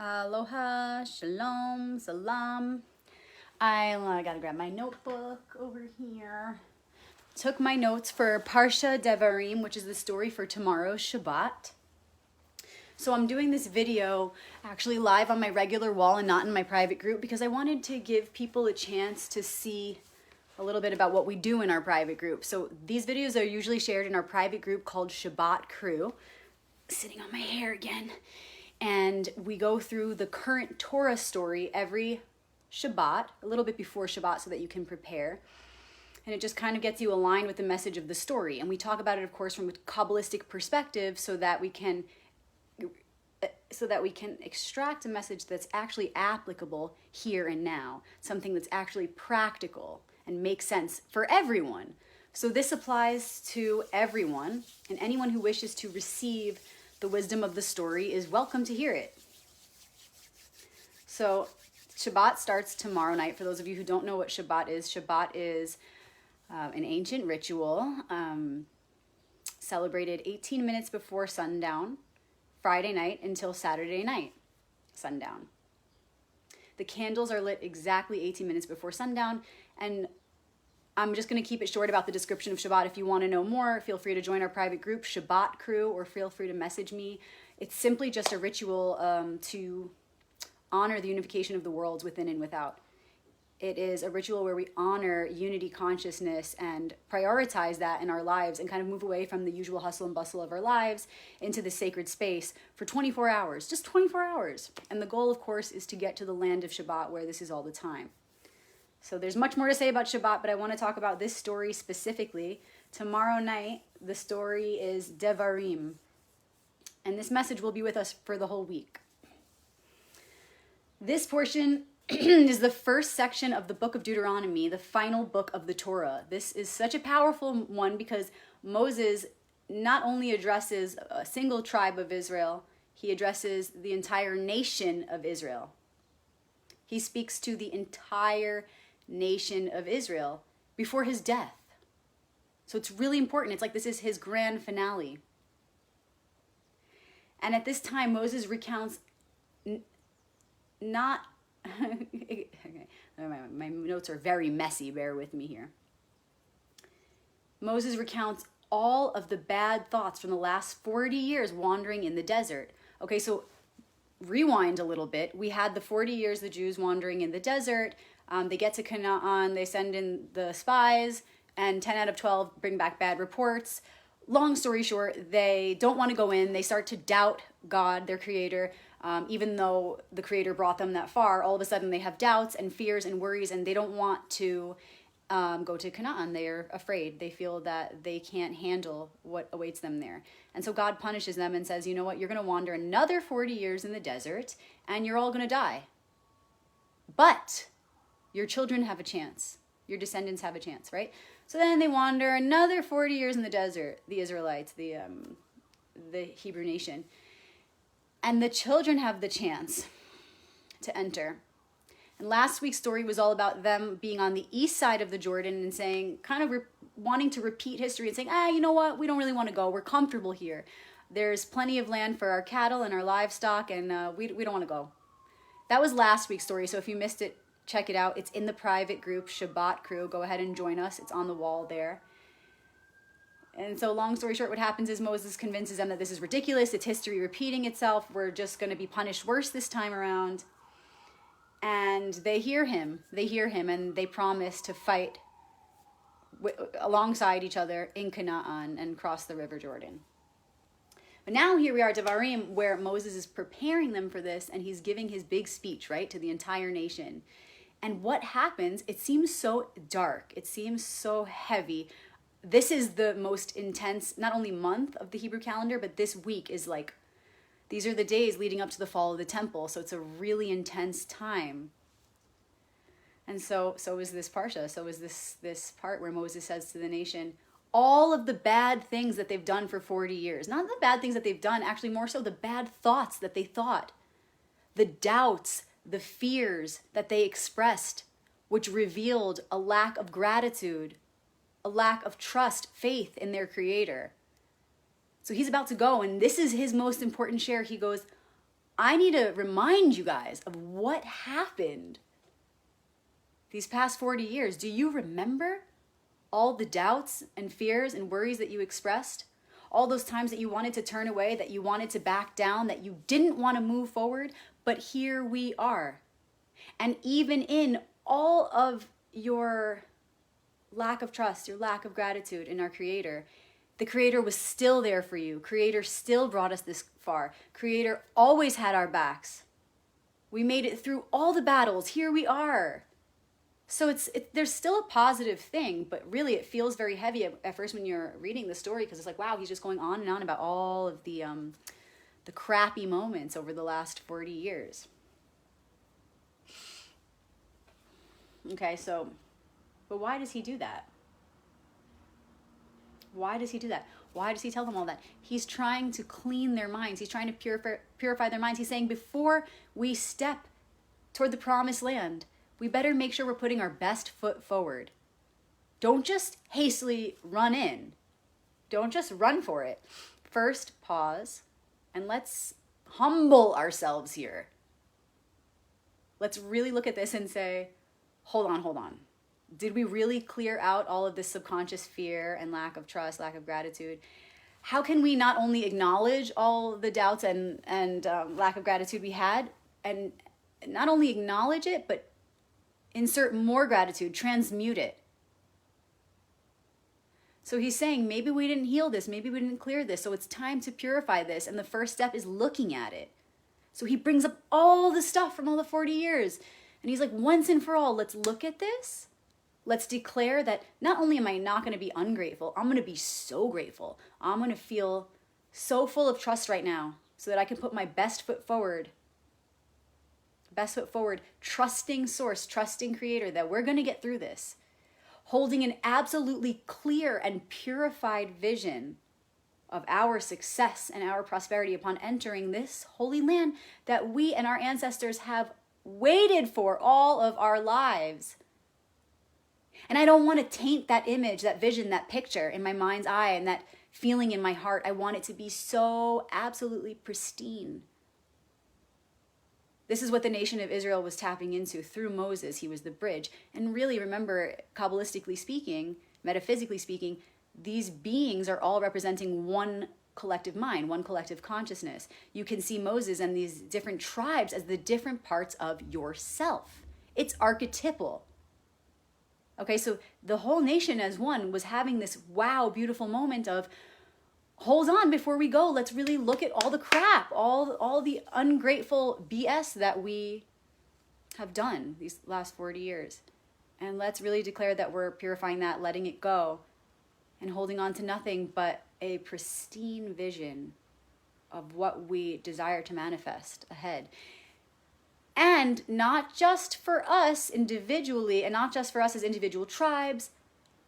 Aloha, shalom, salam. I gotta grab my notebook over here. Took my notes for Parshat Devarim, which is the story for tomorrow's Shabbat. So I'm doing this video actually live on my regular wall and not in my private group because I wanted to give people a chance to see a little bit about what we do in our private group. So these videos are usually shared in our private group called Shabbat Crew. Sitting on my hair again. And we go through the current Torah story every Shabbat, a little bit before Shabbat so that you can prepare. And it just kind of gets you aligned with the message of the story. And we talk about it, of course, from a Kabbalistic perspective so that we can extract a message that's actually applicable here and now, something that's actually practical and makes sense for everyone. So this applies to everyone, and anyone who wishes to receive the wisdom of the story is welcome to hear it. So Shabbat starts tomorrow night. For those of you who don't know what Shabbat is an ancient ritual celebrated 18 minutes before sundown, Friday night until Saturday night, sundown. The candles are lit exactly 18 minutes before sundown, and I'm just going to keep it short about the description of Shabbat. If you want to know more, feel free to join our private group, Shabbat Crew, or feel free to message me. It's simply just a ritual to honor the unification of the worlds within and without. It is a ritual where we honor unity consciousness and prioritize that in our lives and kind of move away from the usual hustle and bustle of our lives into the sacred space for 24 hours, just 24 hours. And the goal, of course, is to get to the land of Shabbat where this is all the time. So there's much more to say about Shabbat, but I want to talk about this story specifically. Tomorrow night, the story is Devarim. And this message will be with us for the whole week. This portion is the first section of the book of Deuteronomy, the final book of the Torah. This is such a powerful one because Moses not only addresses a single tribe of Israel, he addresses the entire nation of Israel. He speaks to the entire nation of Israel before his death. So it's really important. It's like this is his grand finale. And at this time, Moses recounts not... okay. My notes are very messy. Bear with me here. Moses recounts all of the bad thoughts from the last 40 years wandering in the desert. Okay, so rewind a little bit. We had the 40 years the Jews wandering in the desert. They get to Canaan, they send in the spies, and 10 out of 12 bring back bad reports. Long story short, they don't want to go in. They start to doubt God, their creator. Even though the creator brought them that far, all of a sudden they have doubts and fears and worries, and they don't want to go to Canaan. They're afraid. They feel that they can't handle what awaits them there. And so God punishes them and says, you know what, you're going to wander another 40 years in the desert, and you're all going to die. But your children have a chance. Your descendants have a chance, right? So then they wander another 40 years in the desert, the Israelites, the Hebrew nation. And the children have the chance to enter. And last week's story was all about them being on the east side of the Jordan and saying, kind of wanting to repeat history and saying, you know what, we don't really want to go. We're comfortable here. There's plenty of land for our cattle and our livestock, and we don't want to go. That was last week's story, so if you missed it, check it out. It's in the private group, Shabbat Crew. Go ahead and join us. It's on the wall there. And so long story short, what happens is Moses convinces them that this is ridiculous. It's history repeating itself. We're just going to be punished worse this time around. And they hear him. And they promise to fight alongside each other in Canaan and cross the river Jordan. But now here we are at Devarim, where Moses is preparing them for this, and he's giving his big speech, right, to the entire nation. And what happens, it seems so dark. It seems so heavy. This is the most intense, not only month of the Hebrew calendar, but this week is like, these are the days leading up to the fall of the temple. So it's a really intense time. And so is this Parsha. So is this part where Moses says to the nation, all of the bad things that they've done for 40 years, not the bad things that they've done, actually more so the bad thoughts that they thought, the doubts, the fears that they expressed, which revealed a lack of gratitude, a lack of trust, faith in their creator. So he's about to go, and this is his most important share. He goes, I need to remind you guys of what happened these past 40 years. Do you remember all the doubts and fears and worries that you expressed? All those times that you wanted to turn away, that you wanted to back down, that you didn't want to move forward, but here we are. And even in all of your lack of trust, your lack of gratitude in our Creator, the Creator was still there for you. Creator still brought us this far. Creator always had our backs. We made it through all the battles. Here we are. So there's still a positive thing, but really it feels very heavy at first when you're reading the story, because it's like, wow, he's just going on and on about all of the crappy moments over the last 40 years. Okay, but why does he do that? Why does he do that? Why does he tell them all that? He's trying to clean their minds. He's trying to purify their minds. He's saying, before we step toward the promised land, we better make sure we're putting our best foot forward. Don't just hastily run in. Don't just run for it. First, pause, and let's humble ourselves here. Let's really look at this and say, hold on. Did we really clear out all of this subconscious fear and lack of trust, lack of gratitude? How can we not only acknowledge all the doubts and lack of gratitude we had, and not only acknowledge it, but insert more gratitude, transmute it? So he's saying, maybe we didn't heal this, maybe we didn't clear this, so it's time to purify this, and the first step is looking at it. So he brings up all the stuff from all the 40 years, and he's like, once and for all, let's look at this. Let's declare that not only am I not going to be ungrateful, I'm going to be so grateful. I'm going to feel so full of trust right now so that I can put my best foot forward. Best foot forward, trusting Source, trusting Creator, that we're going to get through this. Holding an absolutely clear and purified vision of our success and our prosperity upon entering this holy land that we and our ancestors have waited for all of our lives. And I don't want to taint that image, that vision, that picture in my mind's eye and that feeling in my heart. I want it to be so absolutely pristine. This is what the nation of Israel was tapping into through Moses. He was the bridge. And really, remember, Kabbalistically speaking, metaphysically speaking, these beings are all representing one collective mind, one collective consciousness. You can see Moses and these different tribes as the different parts of yourself. It's archetypal. Okay, so the whole nation as one was having this wow, beautiful moment of, hold on, before we go, let's really look at all the crap, all the ungrateful BS that we have done these last 40 years. And let's really declare that we're purifying that, letting it go, and holding on to nothing but a pristine vision of what we desire to manifest ahead. And not just for us individually, and not just for us as individual tribes,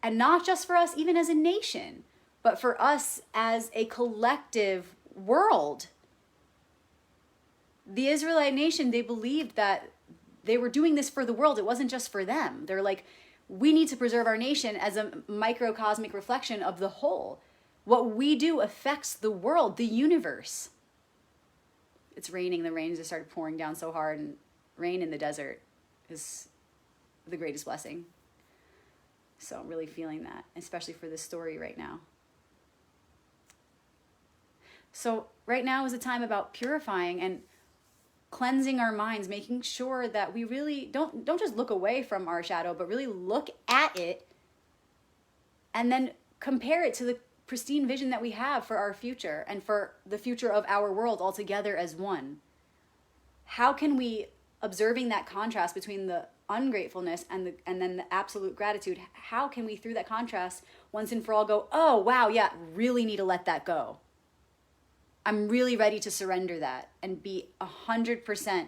and not just for us even as a nation, but for us as a collective world. The Israelite nation, they believed that they were doing this for the world. It wasn't just for them. They're like, we need to preserve our nation as a microcosmic reflection of the whole. What we do affects the world, the universe. It's raining. The rain just started pouring down so hard, and rain in the desert is the greatest blessing. So I'm really feeling that, especially for this story right now. So right now is a time about purifying and cleansing our minds, making sure that we really don't just look away from our shadow, but really look at it and then compare it to the pristine vision that we have for our future and for the future of our world altogether as one. How can we, observing that contrast between the ungratefulness and then the absolute gratitude, how can we through that contrast once and for all go, oh wow, yeah, really need to let that go. I'm really ready to surrender that and be 100%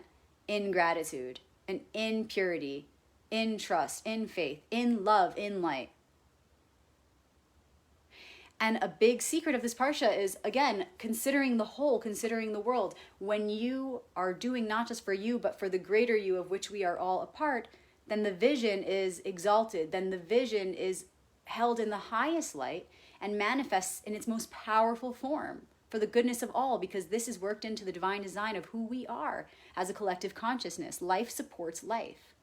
in gratitude and in purity, in trust, in faith, in love, in light. And a big secret of this Parsha is, again, considering the whole, considering the world. When you are doing not just for you, but for the greater you of which we are all a part, then the vision is exalted. Then the vision is held in the highest light and manifests in its most powerful form. for the goodness of all, because this is worked into the divine design of who we are as a collective consciousness. Life supports life.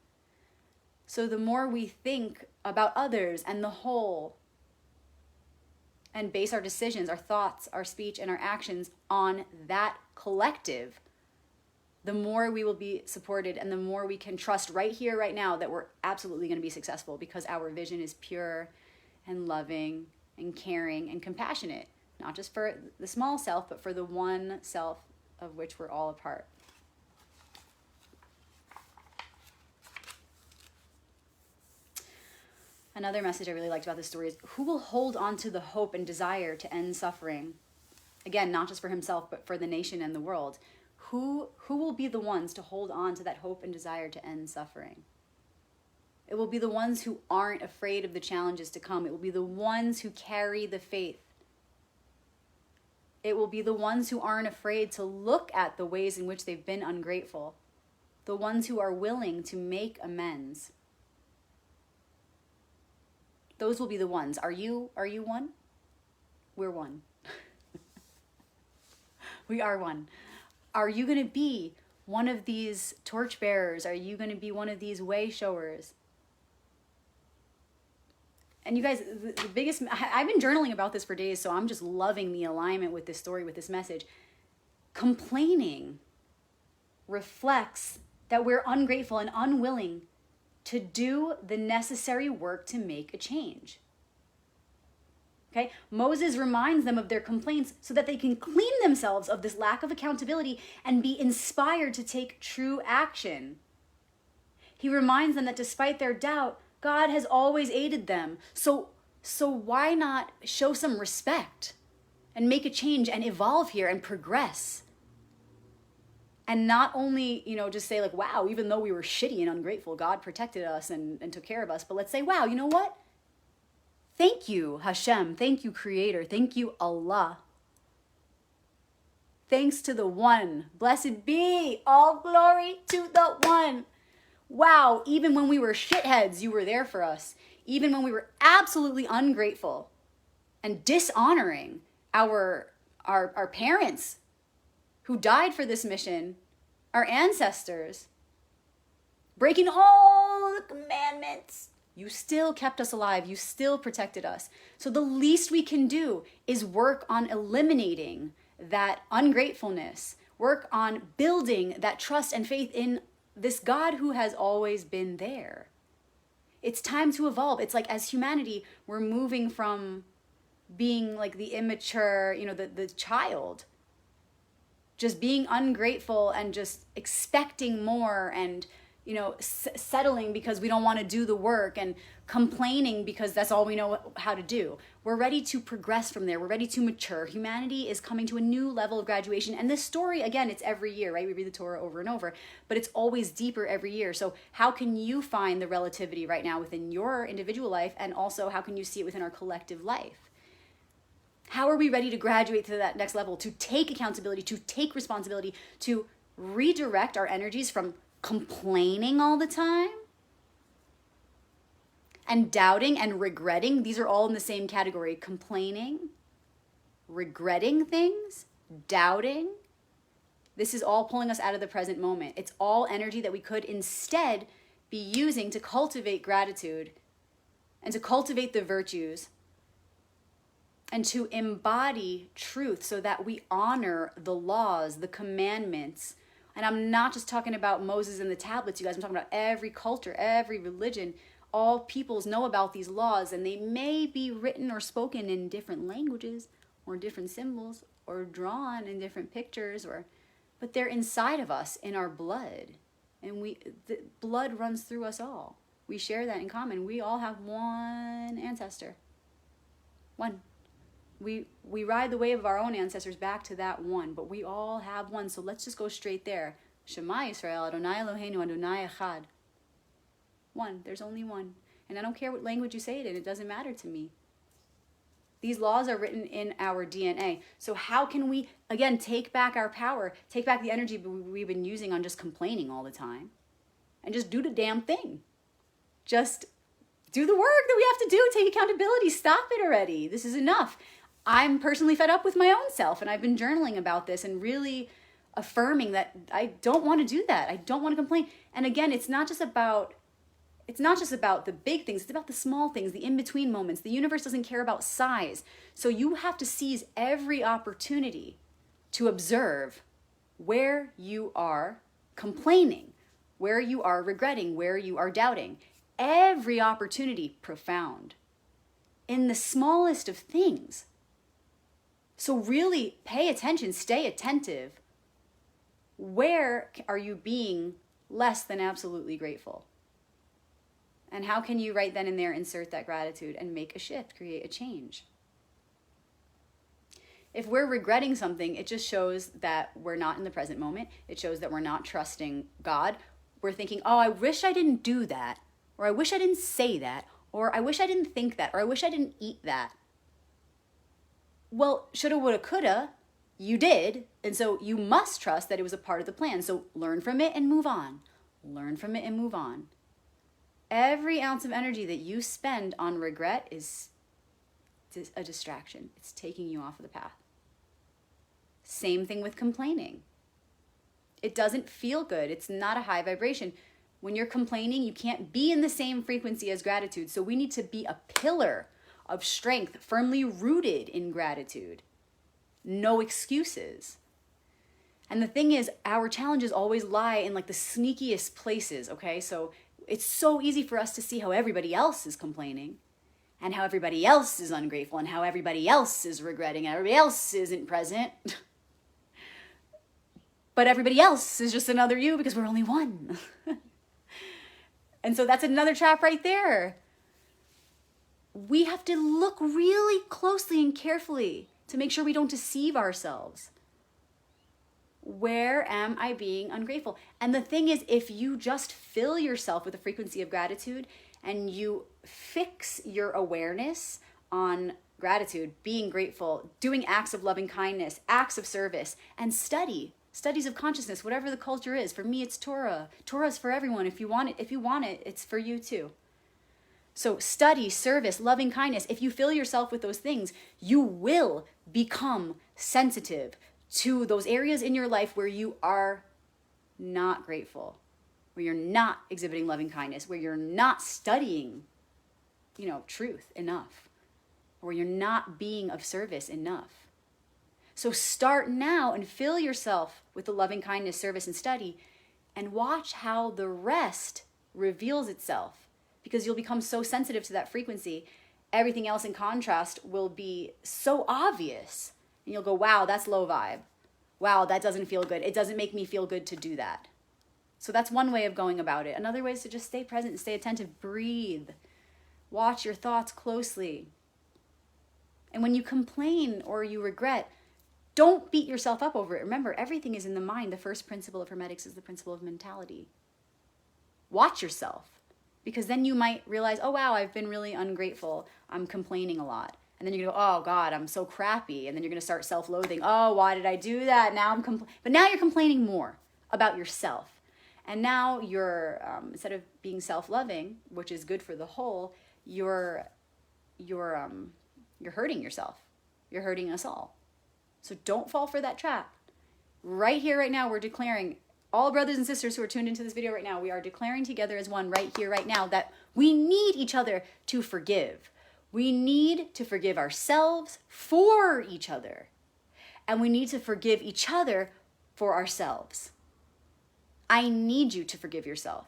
So the more we think about others and the whole, and base our decisions, our thoughts, our speech, and our actions on that collective, the more we will be supported and the more we can trust right here, right now, that we're absolutely going to be successful because our vision is pure and loving and caring and compassionate, not just for the small self, but for the one self of which we're all a part. Another message I really liked about this story is, who will hold on to the hope and desire to end suffering? Again, not just for himself, but for the nation and the world. Who will be the ones to hold on to that hope and desire to end suffering? It will be the ones who aren't afraid of the challenges to come. It will be the ones who carry the faith. It will be the ones who aren't afraid to look at the ways in which they've been ungrateful. The ones who are willing to make amends. Those will be the ones. Are you one? We're one. We are one. Are you going to be one of these torchbearers? Are you going to be one of these way showers? And you guys, the biggest, I've been journaling about this for days, so I'm just loving the alignment with this story, with this message. Complaining reflects that we're ungrateful and unwilling to do the necessary work to make a change. Okay? Moses reminds them of their complaints so that they can clean themselves of this lack of accountability and be inspired to take true action. He reminds them that despite their doubt, God has always aided them. So why not show some respect and make a change and evolve here and progress? And not only, just say like, wow, even though we were shitty and ungrateful, God protected us and took care of us. But let's say, wow, you know what? Thank you, Hashem. Thank you, Creator. Thank you, Allah. Thanks to the One. Blessed be. All glory to the One. Wow, even when we were shitheads, you were there for us. Even when we were absolutely ungrateful and dishonoring our parents who died for this mission, our ancestors, breaking all the commandments, you still kept us alive. You still protected us. So the least we can do is work on eliminating that ungratefulness, work on building that trust and faith in this God who has always been there. It's time to evolve. It's like, as humanity, we're moving from being like the immature, the child, just being ungrateful and just expecting more and, settling because we don't want to do the work and complaining because that's all we know how to do. We're ready to progress from there. We're ready to mature. Humanity is coming to a new level of graduation. And this story, again, it's every year, right? We read the Torah over and over, but it's always deeper every year. So how can you find the relativity right now within your individual life? And also, how can you see it within our collective life? How are we ready to graduate to that next level, to take accountability, to take responsibility, to redirect our energies from complaining all the time and doubting and regretting? These are all in the same category. Complaining, regretting things, doubting. This is all pulling us out of the present moment. It's all energy that we could instead be using to cultivate gratitude and to cultivate the virtues and to embody truth so that we honor the laws, the commandments. And I'm not just talking about Moses and the tablets, you guys. I'm talking about every culture, every religion. All peoples know about these laws, and they may be written or spoken in different languages or different symbols or drawn in different pictures, but they're inside of us, in our blood. And the blood runs through us all. We share that in common. We all have one ancestor. One. We ride the wave of our own ancestors back to that one, but we all have one. So let's just go straight there. Shema Yisrael, Adonai Eloheinu, Adonai Echad. One. There's only one. And I don't care what language you say it in. It doesn't matter to me. These laws are written in our DNA. So how can we, again, take back our power, take back the energy we've been using on just complaining all the time, and just do the damn thing? Just do the work that we have to do. Take accountability. Stop it already. This is enough. I'm personally fed up with my own self, and I've been journaling about this and really affirming that I don't want to do that. I don't want to complain. And again, it's not just about the big things, it's about the small things, the in-between moments. The universe doesn't care about size. So you have to seize every opportunity to observe where you are complaining, where you are regretting, where you are doubting. Every opportunity profound in the smallest of things. So really pay attention, stay attentive. Where are you being less than absolutely grateful? And how can you right then and there insert that gratitude and make a shift, create a change? If we're regretting something, it just shows that we're not in the present moment. It shows that we're not trusting God. We're thinking, oh, I wish I didn't do that, or I wish I didn't say that, or I wish I didn't think that, or I wish I didn't eat that. Well, shoulda, woulda, coulda, you did, and so you must trust that it was a part of the plan. So learn from it and move on. Learn from it and move on. Every ounce of energy that you spend on regret is a distraction. It's taking you off of the path. Same thing with complaining. It doesn't feel good. It's not a high vibration. When you're complaining, you can't be in the same frequency as gratitude. So we need to be a pillar of strength, firmly rooted in gratitude. No excuses. And the thing is, our challenges always lie in like the sneakiest places, okay? So it's so easy for us to see how everybody else is complaining and how everybody else is ungrateful and how everybody else is regretting and everybody else isn't present. But everybody else is just another you because we're only one. And so that's another trap right there. We have to look really closely and carefully to make sure we don't deceive ourselves. Where am I being ungrateful? And the thing is, if you just fill yourself with a frequency of gratitude and you fix your awareness on gratitude, being grateful, doing acts of loving kindness, acts of service, and studies of consciousness, whatever the culture is. For me, it's Torah. Torah is for everyone. If you want it, it's for you too. So study, service, loving kindness. If you fill yourself with those things, you will become sensitive to those areas in your life where you are not grateful, where you're not exhibiting loving kindness, where you're not studying, truth enough, or you're not being of service enough. So start now and fill yourself with the loving kindness, service, and study, and watch how the rest reveals itself, because you'll become so sensitive to that frequency. Everything else in contrast will be so obvious. And you'll go, wow, that's low vibe. Wow, that doesn't feel good. It doesn't make me feel good to do that. So that's one way of going about it. Another way is to just stay present and stay attentive. Breathe. Watch your thoughts closely. And when you complain or you regret, don't beat yourself up over it. Remember, everything is in the mind. The first principle of Hermetics is the principle of mentality. Watch yourself, because then you might realize, oh, wow, I've been really ungrateful. I'm complaining a lot. And then you're going to go, oh, God, I'm so crappy. And then you're going to start self-loathing. Oh, why did I do that? But now you're complaining more about yourself. And now you're, instead of being self-loving, which is good for the whole, you're hurting yourself. You're hurting us all. So don't fall for that trap. Right here, right now, we're declaring, all brothers and sisters who are tuned into this video right now, we are declaring together as one right here, right now, that we need each other to forgive. We need to forgive ourselves for each other. And we need to forgive each other for ourselves. I need you to forgive yourself.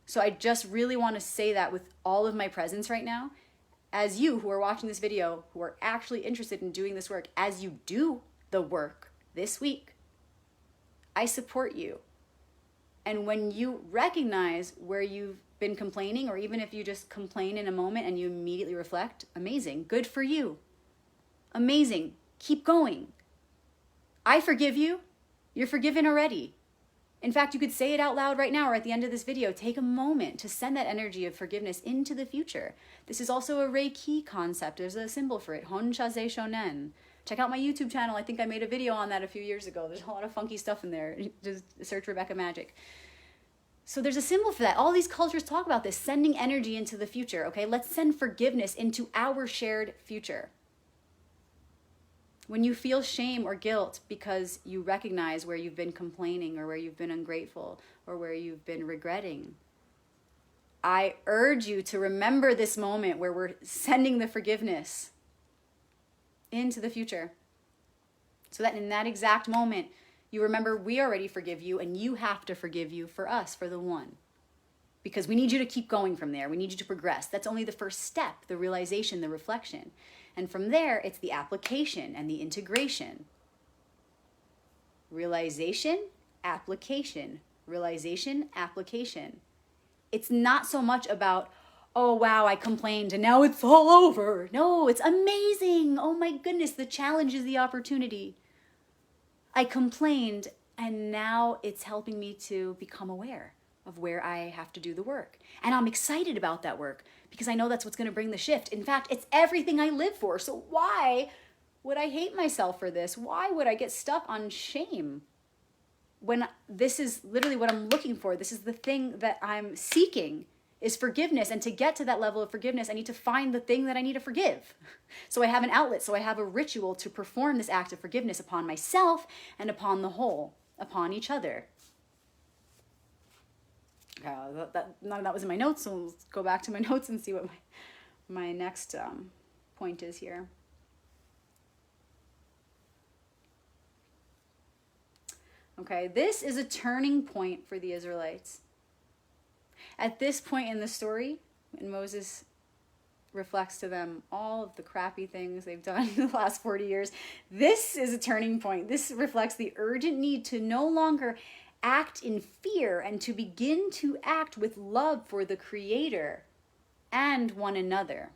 So I just really want to say that with all of my presence right now. As you who are watching this video, who are actually interested in doing this work, as you do the work this week, I support you. And when you recognize where you've been complaining, or even if you just complain in a moment and you immediately reflect, amazing, good for you. Amazing, keep going. I forgive you. You're forgiven already. In fact, you could say it out loud right now or at the end of this video. Take a moment to send that energy of forgiveness into the future. This is also a Reiki concept. There's a symbol for it, Hon Shaze Shonen. Check out my YouTube channel. I think I made a video on that a few years ago. There's a lot of funky stuff in there. Just search Rebecca Magic. So there's a symbol for that. All these cultures talk about this, sending energy into the future, okay? Let's send forgiveness into our shared future. When you feel shame or guilt because you recognize where you've been complaining or where you've been ungrateful or where you've been regretting, I urge you to remember this moment where we're sending the forgiveness into the future. So that in that exact moment, you remember we already forgive you and you have to forgive you for us, for the one. Because we need you to keep going from there. We need you to progress. That's only the first step, the realization, the reflection. And from there, it's the application and the integration. Realization, application. Realization, application. It's not so much about, oh, wow, I complained and now it's all over. No, it's amazing. Oh my goodness, the challenge is the opportunity. I complained and now it's helping me to become aware of where I have to do the work. And I'm excited about that work because I know that's what's going to bring the shift. In fact, it's everything I live for. So why would I hate myself for this? Why would I get stuck on shame when this is literally what I'm looking for? This is the thing that I'm seeking, is forgiveness. And to get to that level of forgiveness, I need to find the thing that I need to forgive. So I have an outlet. So I have a ritual to perform this act of forgiveness upon myself and upon the whole, upon each other. None of that was in my notes, so let's go back to my notes and see what my next point is here. Okay, this is a turning point for the Israelites. At this point in the story, when Moses reflects to them all of the crappy things they've done in the last 40 years, this is a turning point. This reflects the urgent need to no longer act in fear and to begin to act with love for the Creator and one another.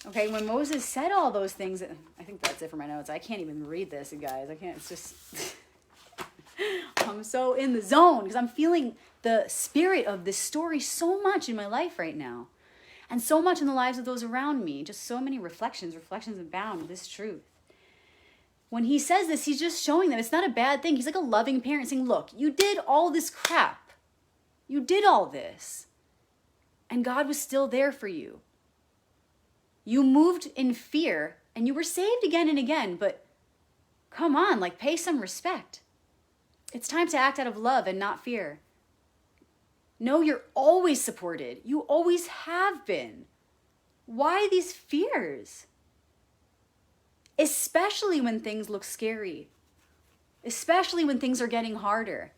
Okay, when Moses said all those things, I think that's it for my notes. I can't even read this, you guys. I can't, it's just, I'm so in the zone because I'm feeling the spirit of this story so much in my life right now. And so much in the lives of those around me. Just so many reflections abound of this truth. When he says this, he's just showing them it's not a bad thing. He's like a loving parent saying, look, you did all this crap. You did all this. And God was still there for you. You moved in fear and you were saved again and again, but come on, like pay some respect. It's time to act out of love and not fear. No, you're always supported. You always have been. Why these fears? Especially when things look scary. Especially when things are getting harder.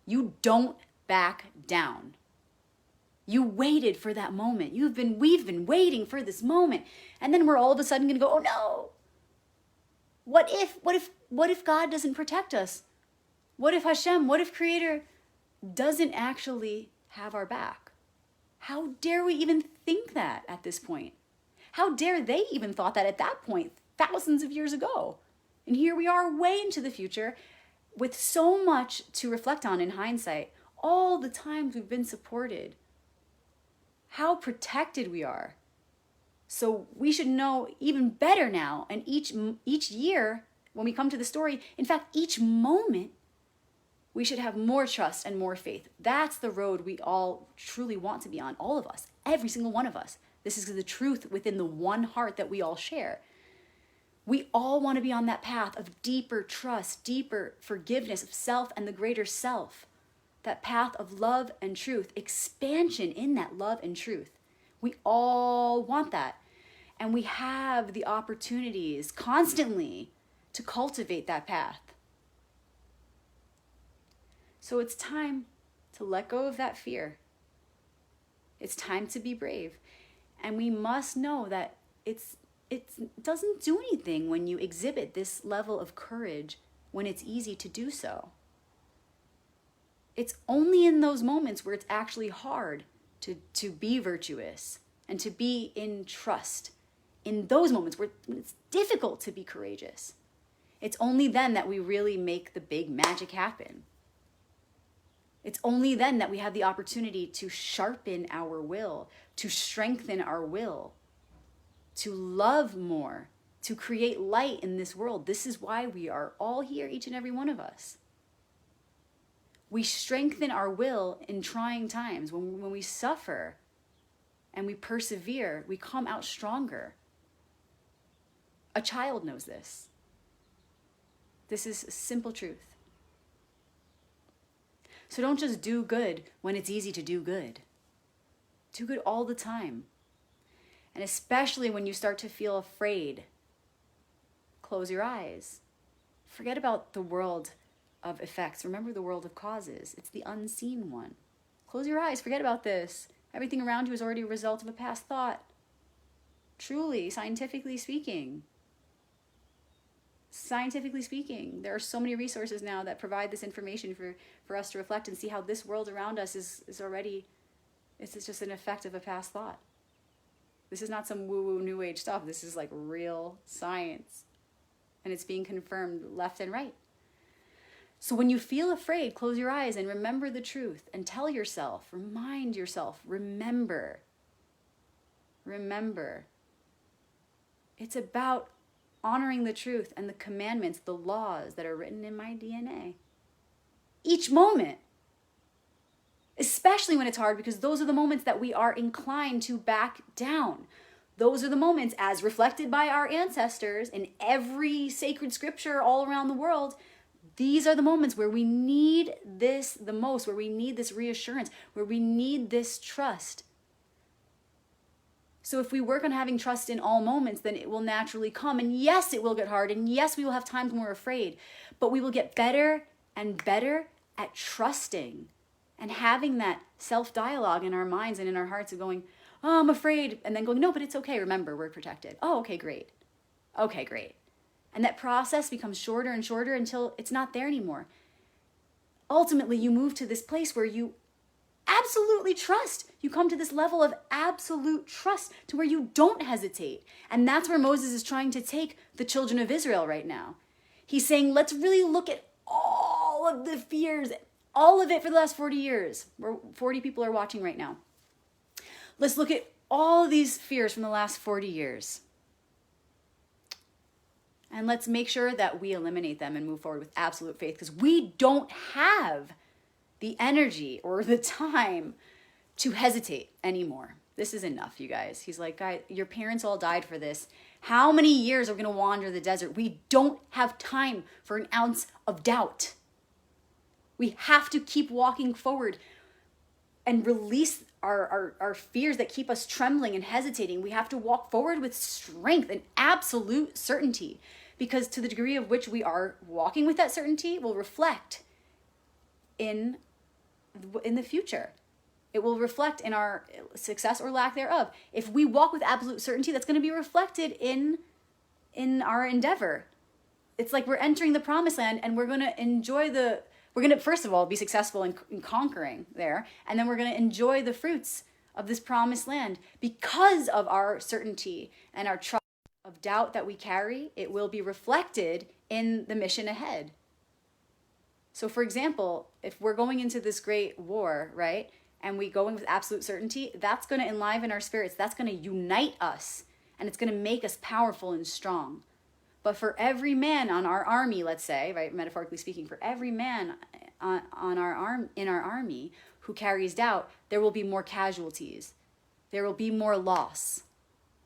You don't back down. You waited for that moment. We've been waiting for this moment. And then we're all of a sudden going to go, oh no. What if God doesn't protect us? What if Hashem, what if Creator doesn't actually have our back? How dare we even think that at this point? How dare they even thought that at that point, thousands of years ago? And here we are way into the future with so much to reflect on in hindsight. All the times we've been supported. How protected we are. So we should know even better now. And each year, when we come to the story, in fact, each moment, we should have more trust and more faith. That's the road we all truly want to be on, all of us, every single one of us. This is the truth within the one heart that we all share. We all want to be on that path of deeper trust, deeper forgiveness of self and the greater self. That path of love and truth, expansion in that love and truth. We all want that. And we have the opportunities constantly to cultivate that path. So it's time to let go of that fear. It's time to be brave. And we must know that it doesn't do anything when you exhibit this level of courage when it's easy to do so. It's only in those moments where it's actually hard to be virtuous and to be in trust. In those moments where it's difficult to be courageous. It's only then that we really make the big magic happen. It's only then that we have the opportunity to sharpen our will, to strengthen our will, to love more, to create light in this world. This is why we are all here, each and every one of us. We strengthen our will in trying times. When we suffer and we persevere, we come out stronger. A child knows this. This is simple truth. So don't just do good when it's easy to do good. Do good all the time. And especially when you start to feel afraid, close your eyes. Forget about the world of effects. Remember the world of causes. It's the unseen one. Close your eyes. Forget about this. Everything around you is already a result of a past thought. Truly, scientifically speaking. Scientifically speaking, there are so many resources now that provide this information for us to reflect and see how this world around us is already, it's just an effect of a past thought. This is not some woo-woo new age stuff. This is like real science. And it's being confirmed left and right. So when you feel afraid, close your eyes and remember the truth and tell yourself, remind yourself, remember. It's about honoring the truth and the commandments, the laws that are written in my DNA. Each moment. Especially when it's hard, because those are the moments that we are inclined to back down. Those are the moments, as reflected by our ancestors in every sacred scripture all around the world, these are the moments where we need this the most, where we need this reassurance, where we need this trust. So if we work on having trust in all moments, then it will naturally come. And yes, it will get hard. And yes, we will have times when we're afraid. But we will get better and better at trusting and having that self-dialogue in our minds and in our hearts of going, oh, I'm afraid. And then going, no, but it's okay. Remember, we're protected. Oh, okay, great. Okay, great. And that process becomes shorter and shorter until it's not there anymore. Ultimately, you move to this place where you absolutely trust. You come to this level of absolute trust to where you don't hesitate. And that's where Moses is trying to take the children of Israel right now. He's saying, let's really look at all of the fears, all of it for the last 40 years. Where 40 people are watching right now. Let's look at all of these fears from the last 40 years. And let's make sure that we eliminate them and move forward with absolute faith, because we don't have the energy or the time to hesitate anymore. This is enough, you guys. He's like, guys, your parents all died for this. How many years are we going to wander the desert? We don't have time for an ounce of doubt. We have to keep walking forward and release our fears that keep us trembling and hesitating. We have to walk forward with strength and absolute certainty, because to the degree of which we are walking with that certainty will reflect in the future. It will reflect in our success or lack thereof. If we walk with absolute certainty, that's going to be reflected in our endeavor. It's like we're entering the promised land and we're going to first of all be successful in conquering there, and then we're going to enjoy the fruits of this promised land because of our certainty and our trust. Of doubt that we carry, it will be reflected in the mission ahead. So for example, if we're going into this great war, right, and we go in with absolute certainty, that's going to enliven our spirits. That's going to unite us, and it's going to make us powerful and strong. But for every man on our army, let's say, right, metaphorically speaking, for every man in our army who carries doubt, there will be more casualties. There will be more loss.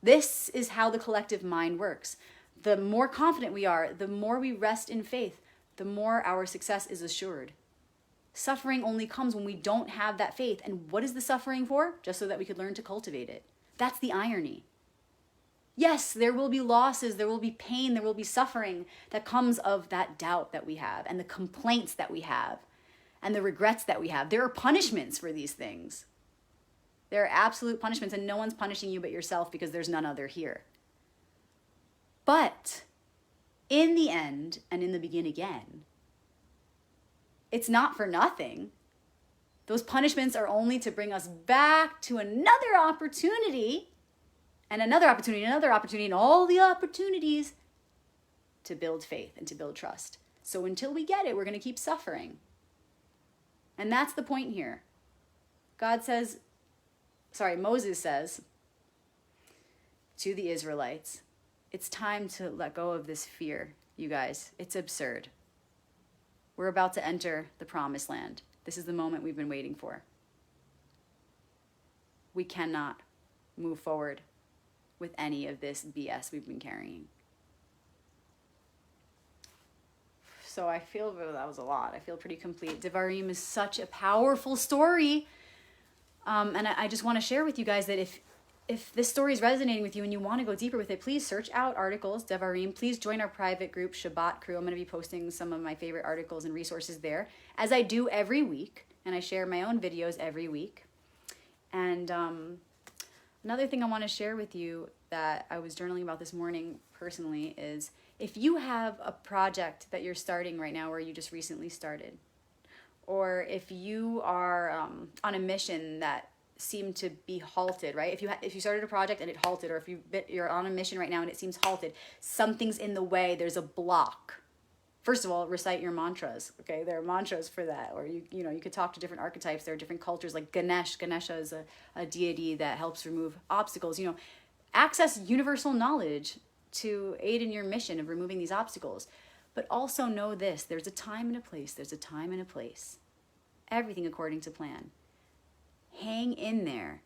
This is how the collective mind works. The more confident we are, the more we rest in faith, the more our success is assured. Suffering only comes when we don't have that faith. And what is the suffering for? Just so that we could learn to cultivate it. That's the irony. Yes, there will be losses, there will be pain, there will be suffering that comes of that doubt that we have, and the complaints that we have, and the regrets that we have. There are punishments for these things. There are absolute punishments, and no one's punishing you but yourself, because there's none other here. But in the end, and in the begin again, it's not for nothing. Those punishments are only to bring us back to another opportunity, and another opportunity, and all the opportunities to build faith and to build trust. So until we get it, we're going to keep suffering. And that's the point here. Moses says to the Israelites, it's time to let go of this fear, you guys. It's absurd. We're about to enter the promised land. This is the moment we've been waiting for. We cannot move forward with any of this BS we've been carrying. So I feel that was a lot. I feel pretty complete. Devarim is such a powerful story. And I just want to share with you guys that if this story is resonating with you and you want to go deeper with it, please search out articles, Devarim. Please join our private group, Shabbat Crew. I'm going to be posting some of my favorite articles and resources there, as I do every week. And I share my own videos every week. And another thing I want to share with you that I was journaling about this morning personally is if you have a project that you're starting right now or you just recently started, or if you are on a mission that seemed to be halted, right? If you started a project and it halted, or if you're on a mission right now and it seems halted, something's in the way, there's a block. First of all, recite your mantras, okay? There are mantras for that. Or you could talk to different archetypes. There are different cultures like Ganesh. Ganesha is a deity that helps remove obstacles. Access universal knowledge to aid in your mission of removing these obstacles. But also know this, there's a time and a place. There's a time and a place. Everything according to plan. Hang in there.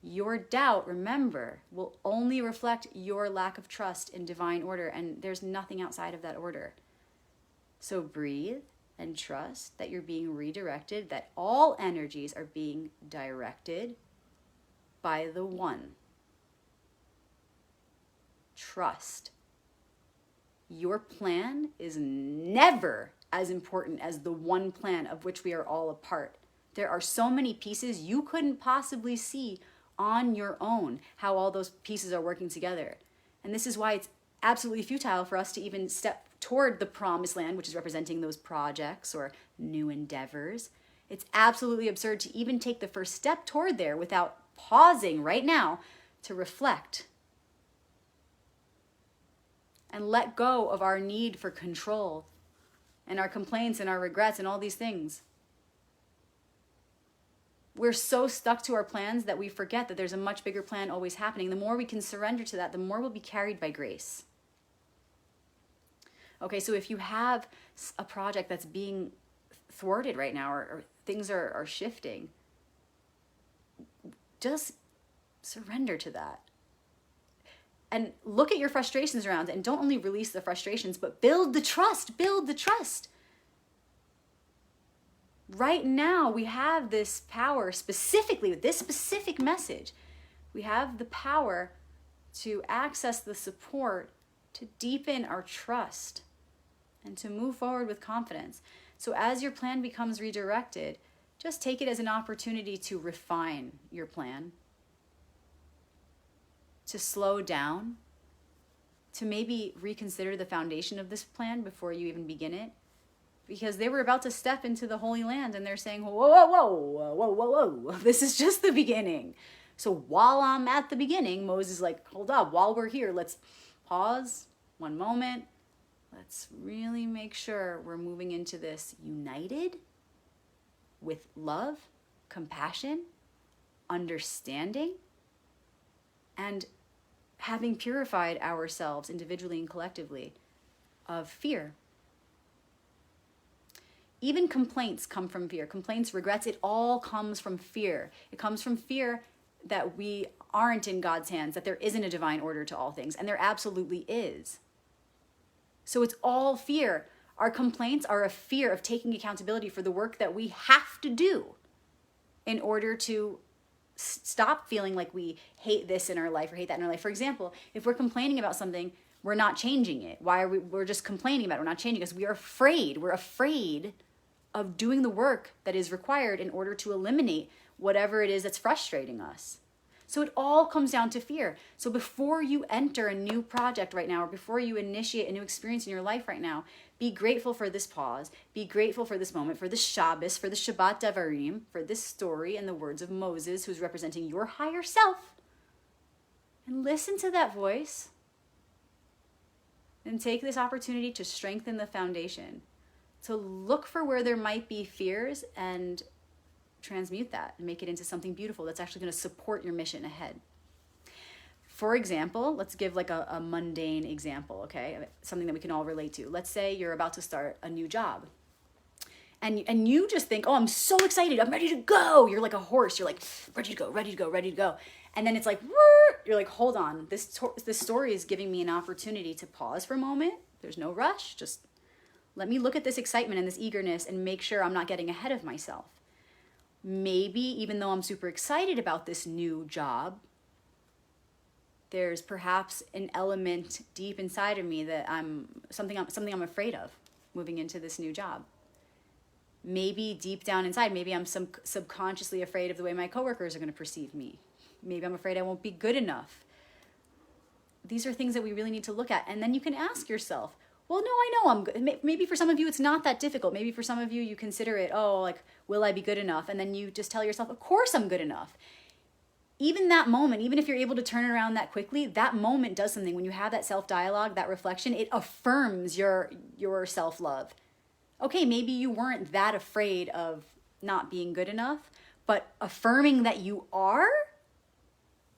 Your doubt, remember, will only reflect your lack of trust in divine order, and there's nothing outside of that order. So breathe and trust that you're being redirected, that all energies are being directed by the one. Trust. Your plan is never as important as the one plan of which we are all a part. There are so many pieces you couldn't possibly see on your own, how all those pieces are working together. And this is why it's absolutely futile for us to even step toward the promised land, which is representing those projects or new endeavors. It's absolutely absurd to even take the first step toward there without pausing right now to reflect and let go of our need for control and our complaints and our regrets and all these things. We're so stuck to our plans that we forget that there's a much bigger plan always happening. The more we can surrender to that, the more we'll be carried by grace. Okay, so if you have a project that's being thwarted right now, or things are shifting, just surrender to that. And look at your frustrations around it, and don't only release the frustrations, but build the trust. Build the trust. Right now, we have this power, specifically with this specific message. We have the power to access the support, to deepen our trust, and to move forward with confidence. So as your plan becomes redirected, just take it as an opportunity to refine your plan, to slow down, to maybe reconsider the foundation of this plan before you even begin it. Because they were about to step into the Holy Land and they're saying, whoa, whoa, whoa, whoa, whoa, whoa, this is just the beginning. So while I'm at the beginning, Moses is like, hold up, while we're here, let's pause one moment. Let's really make sure we're moving into this united with love, compassion, understanding, and having purified ourselves individually and collectively of fear. Even complaints come from fear. Complaints, regrets, it all comes from fear. It comes from fear that we aren't in God's hands, that there isn't a divine order to all things, and there absolutely is. So it's all fear. Our complaints are a fear of taking accountability for the work that we have to do in order to stop feeling like we hate this in our life or hate that in our life. For example, if we're complaining about something, we're not changing it. Why are we're just complaining about it? We're not changing it because we are afraid. We're afraid of doing the work that is required in order to eliminate whatever it is that's frustrating us. So it all comes down to fear. So before you enter a new project right now, or before you initiate a new experience in your life right now, be grateful for this pause. Be grateful for this moment, for the Shabbos, for the Shabbat Devarim, for this story and the words of Moses, who's representing your higher self. And listen to that voice. And take this opportunity to strengthen the foundation, to look for where there might be fears and transmute that and make it into something beautiful that's actually going to support your mission ahead. For example, let's give like a mundane example, okay? Something that we can all relate to. Let's say you're about to start a new job. And you just think, oh, I'm so excited. I'm ready to go. You're like a horse. You're like, ready to go, ready to go, ready to go. And then it's like, you're like, hold on. This story is giving me an opportunity to pause for a moment. There's no rush. Just Let me look at this excitement and this eagerness and make sure I'm not getting ahead of myself. Maybe even though I'm super excited about this new job, there's perhaps an element deep inside of me that something I'm afraid of moving into this new job. Maybe deep down inside, maybe I'm subconsciously afraid of the way my coworkers are going to perceive me. Maybe I'm afraid I won't be good enough. These are things that we really need to look at. And then you can ask yourself, well, no, I know I'm good. Maybe for some of you, it's not that difficult. Maybe for some of you, you consider it, oh, like, will I be good enough? And then you just tell yourself, of course I'm good enough. Even that moment, even if you're able to turn it around that quickly, that moment does something. When you have that self-dialogue, that reflection, it affirms your self-love. Okay, maybe you weren't that afraid of not being good enough, but affirming that you are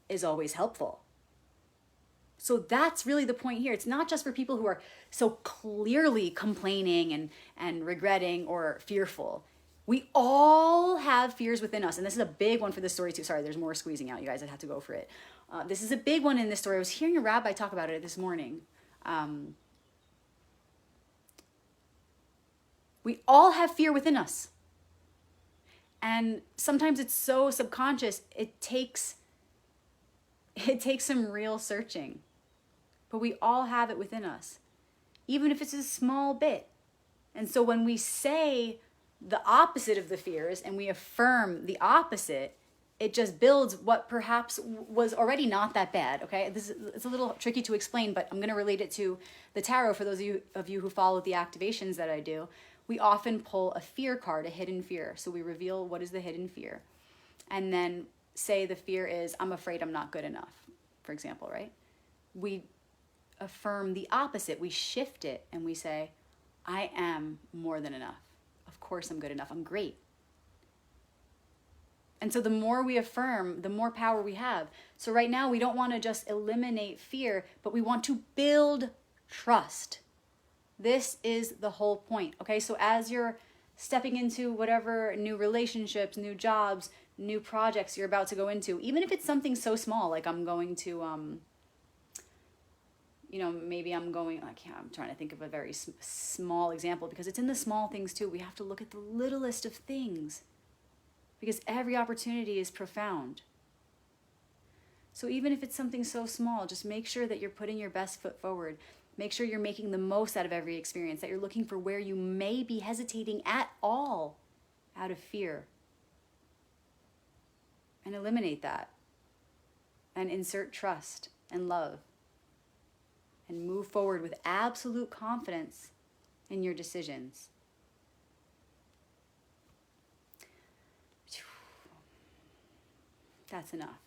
is always helpful. So that's really the point here. It's not just for people who are so clearly complaining and regretting or fearful. We all have fears within us. And this is a big one for this story too. Sorry, there's more squeezing out, you guys. I'd have to go for it. This is a big one in this story. I was hearing a rabbi talk about it this morning. We all have fear within us. And sometimes it's so subconscious, it takes some real searching. But we all have it within us, even if it's a small bit. And so when we say the opposite of the fears and we affirm the opposite, it just builds what perhaps was already not that bad, okay? It's a little tricky to explain, but I'm going to relate it to the tarot for those of you who follow the activations that I do. We often pull a fear card, a hidden fear. So we reveal what is the hidden fear. And then say the fear is, I'm afraid I'm not good enough, for example, right? We affirm the opposite. We shift it and we say, I am more than enough. Of course I'm good enough. I'm great. And so the more we affirm, the more power we have. So right now we don't want to just eliminate fear, but we want to build trust. This is the whole point. Okay, so as you're stepping into whatever new relationships, new jobs, new projects you're about to go into, even if it's something so small, like I'm going to, maybe I'm trying to think of a very small example because it's in the small things too. We have to look at the littlest of things because every opportunity is profound. So even if it's something so small, just make sure that you're putting your best foot forward. Make sure you're making the most out of every experience, that you're looking for where you may be hesitating at all out of fear. And eliminate that. And insert trust and love. And move forward with absolute confidence in your decisions. That's enough.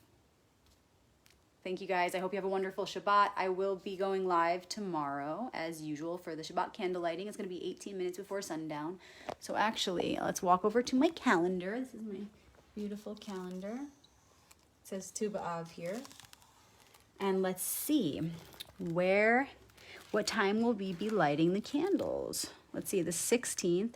Thank you guys. I hope you have a wonderful Shabbat. I will be going live tomorrow as usual for the Shabbat candle lighting. It's going to be 18 minutes before sundown. So actually, let's walk over to my calendar. This is my beautiful calendar. It says Tu B'Av here. And let's see what time will we be lighting the candles? Let's see, the 16th.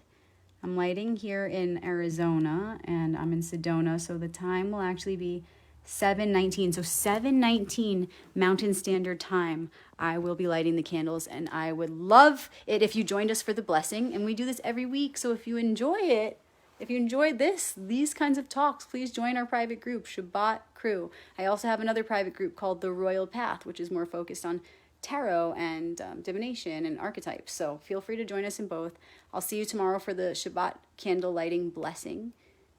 I'm lighting here in Arizona and I'm in Sedona, so the time will actually be 7:19. So 7:19 Mountain Standard Time, I will be lighting the candles, and I would love it if you joined us for the blessing. And we do this every week, so if you enjoy it, if you enjoy these kinds of talks, please join our private group, Shabbat Crew. I also have another private group called The Royal Path, which is more focused on tarot and divination and archetypes. So feel free to join us in both. I'll see you tomorrow for the Shabbat candle lighting blessing.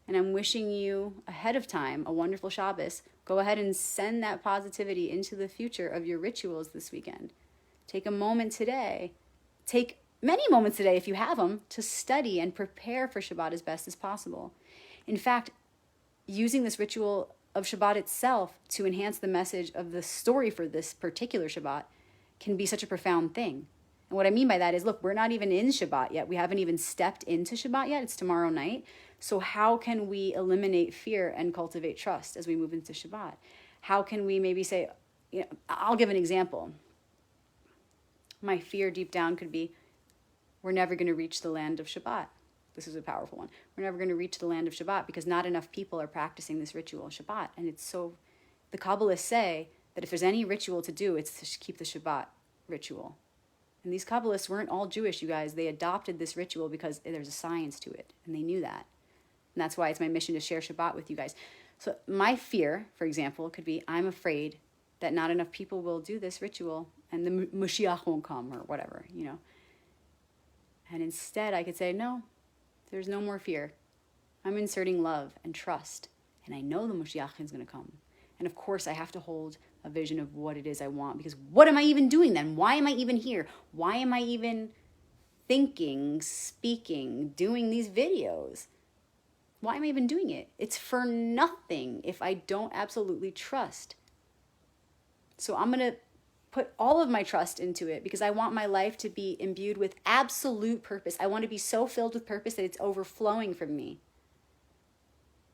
And I'm wishing you ahead of time a wonderful Shabbos. Go ahead and send that positivity into the future of your rituals this weekend. Take a moment today. Take many moments today, if you have them, to study and prepare for Shabbat as best as possible. In fact, using this ritual of Shabbat itself to enhance the message of the story for this particular Shabbat can be such a profound thing. And what I mean by that is, look, we're not even in Shabbat yet. We haven't even stepped into Shabbat yet. It's tomorrow night. So how can we eliminate fear and cultivate trust as we move into Shabbat? How can we maybe say, I'll give an example. My fear deep down could be, we're never going to reach the land of Shabbat. This is a powerful one. We're never going to reach the land of Shabbat because not enough people are practicing this ritual of Shabbat. And the Kabbalists say that if there's any ritual to do, it's to keep the Shabbat ritual. And these Kabbalists weren't all Jewish, you guys. They adopted this ritual because there's a science to it, and they knew that. And that's why it's my mission to share Shabbat with you guys. So my fear, for example, could be I'm afraid that not enough people will do this ritual and the Mashiach won't come or whatever, you know. And instead I could say, no, there's no more fear. I'm inserting love and trust, and I know the Mashiach is going to come. And of course I have to hold a vision of what it is I want, because what am I even doing then? Why am I even here? Why am I even thinking, speaking, doing these videos? Why am I even doing it? It's for nothing if I don't absolutely trust. So I'm going to put all of my trust into it because I want my life to be imbued with absolute purpose. I want to be so filled with purpose that it's overflowing from me.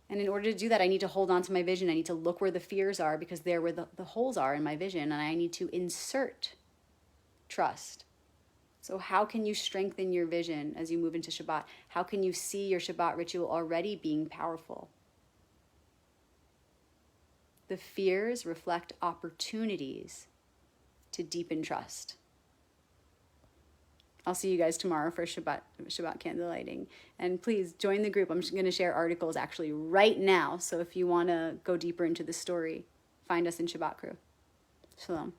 And in order to do that, I need to hold on to my vision. I need to look where the fears are because they're where the holes are in my vision. And I need to insert trust. So how can you strengthen your vision as you move into Shabbat? How can you see your Shabbat ritual already being powerful? The fears reflect opportunities to deepen trust. I'll see you guys tomorrow for Shabbat candlelighting. And please join the group. I'm just going to share articles actually right now. So if you want to go deeper into the story, find us in Shabbat Crew. Shalom.